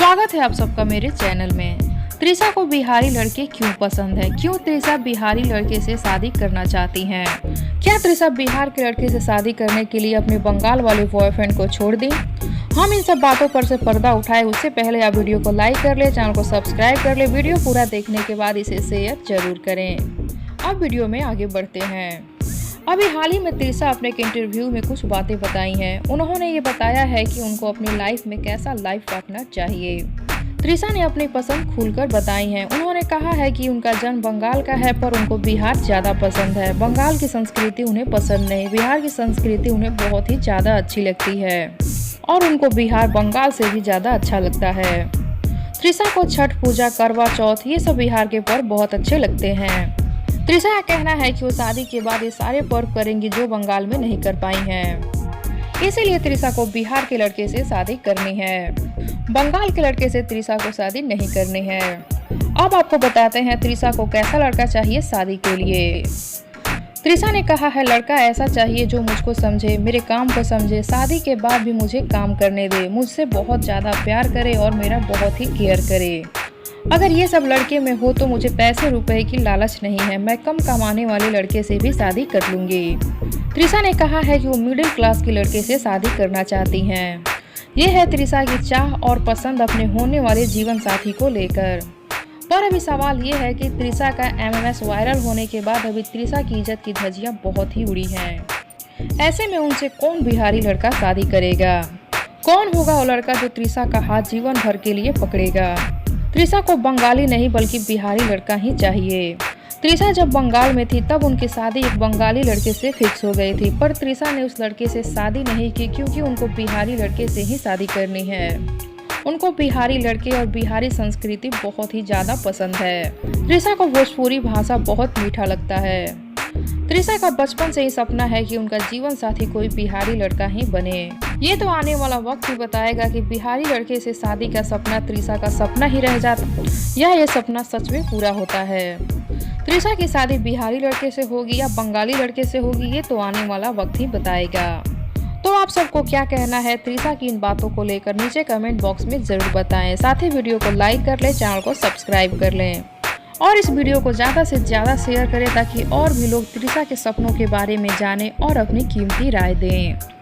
स्वागत है आप सबका मेरे चैनल में। त्रिशा को बिहारी लड़के क्यों पसंद है? क्यों त्रिशा बिहारी लड़के से शादी करना चाहती हैं? क्या त्रिशा बिहार के लड़के से शादी करने के लिए अपने बंगाल वाले बॉयफ्रेंड को छोड़ दें? हम इन सब बातों पर से पर्दा उठाए उससे पहले आप वीडियो को लाइक कर ले, चैनल को सब्सक्राइब कर ले। वीडियो पूरा देखने के बाद इसे शेयर जरूर करें। अब वीडियो में आगे बढ़ते हैं। अभी हाल ही में त्रिशा अपने एक इंटरव्यू में कुछ बातें बताई हैं। उन्होंने ये बताया है कि उनको अपनी लाइफ में कैसा लाइफ पार्टनर चाहिए। त्रिशा ने अपनी पसंद खुलकर बताई है। उन्होंने कहा है कि उनका जन्म बंगाल का है पर उनको बिहार ज़्यादा पसंद है। बंगाल की संस्कृति उन्हें पसंद नहीं, बिहार की संस्कृति उन्हें बहुत ही ज़्यादा अच्छी लगती है और उनको बिहार बंगाल से भी ज़्यादा अच्छा लगता है। त्रिशा को छठ पूजा, करवा चौथ ये सब बिहार के पर्व बहुत अच्छे लगते हैं। त्रिशा का कहना है कि वो शादी के बाद ये सारे पर्व करेंगी जो बंगाल में नहीं कर पाई हैं। इसीलिए त्रिशा को बिहार के लड़के से शादी करनी है, बंगाल के लड़के से त्रिशा को शादी नहीं करनी है। अब आपको बताते हैं त्रिशा को कैसा लड़का चाहिए शादी के लिए। त्रिशा ने कहा है, लड़का ऐसा चाहिए जो मुझको समझे, मेरे काम को समझे, शादी के बाद भी मुझे काम करने दे, मुझसे बहुत ज़्यादा प्यार करे और मेरा बहुत ही केयर करे। अगर ये सब लड़के में हो तो मुझे पैसे रुपए की लालच नहीं है, मैं कम कमाने वाले लड़के से भी शादी कर लूँगी। त्रिशा ने कहा है कि वो मिडिल क्लास के लड़के से शादी करना चाहती हैं। ये है त्रिशा की चाह और पसंद अपने होने वाले जीवन साथी को लेकर। पर अभी सवाल ये है कि त्रिशा का MMS वायरल होने के बाद अभी त्रिशा की इज्जत की धज्जियां बहुत ही उड़ी हैं। ऐसे में उनसे कौन बिहारी लड़का शादी करेगा? कौन होगा वो लड़का जो त्रिशा का हाथ जीवन भर के लिए पकड़ेगा? त्रिशा को बंगाली नहीं बल्कि बिहारी लड़का ही चाहिए। त्रिशा जब बंगाल में थी तब उनकी शादी एक बंगाली लड़के से फिक्स हो गई थी, पर त्रिशा ने उस लड़के से शादी नहीं की क्योंकि उनको बिहारी लड़के से ही शादी करनी है। उनको बिहारी लड़के और बिहारी संस्कृति बहुत ही ज़्यादा पसंद है। त्रिशा को भोजपुरी भाषा बहुत मीठा लगता है। त्रिशा का बचपन से ही सपना है कि उनका जीवन साथी कोई बिहारी लड़का ही बने। ये तो आने वाला वक्त ही बताएगा कि बिहारी लड़के से शादी का सपना त्रिशा का सपना ही रह जाता या ये सपना सच में पूरा होता है। त्रिशा की शादी बिहारी लड़के से होगी या बंगाली लड़के से होगी, ये तो आने वाला वक्त ही बताएगा। तो आप सबको क्या कहना है त्रिशा की इन बातों को लेकर नीचे कमेंट बॉक्स में ज़रूर बताएं। साथ ही वीडियो को लाइक कर लें, चैनल को सब्सक्राइब कर लें और इस वीडियो को ज़्यादा से ज़्यादा शेयर करें ताकि और भी लोग त्रिशा के सपनों के बारे में जानें और अपनी कीमती राय दें।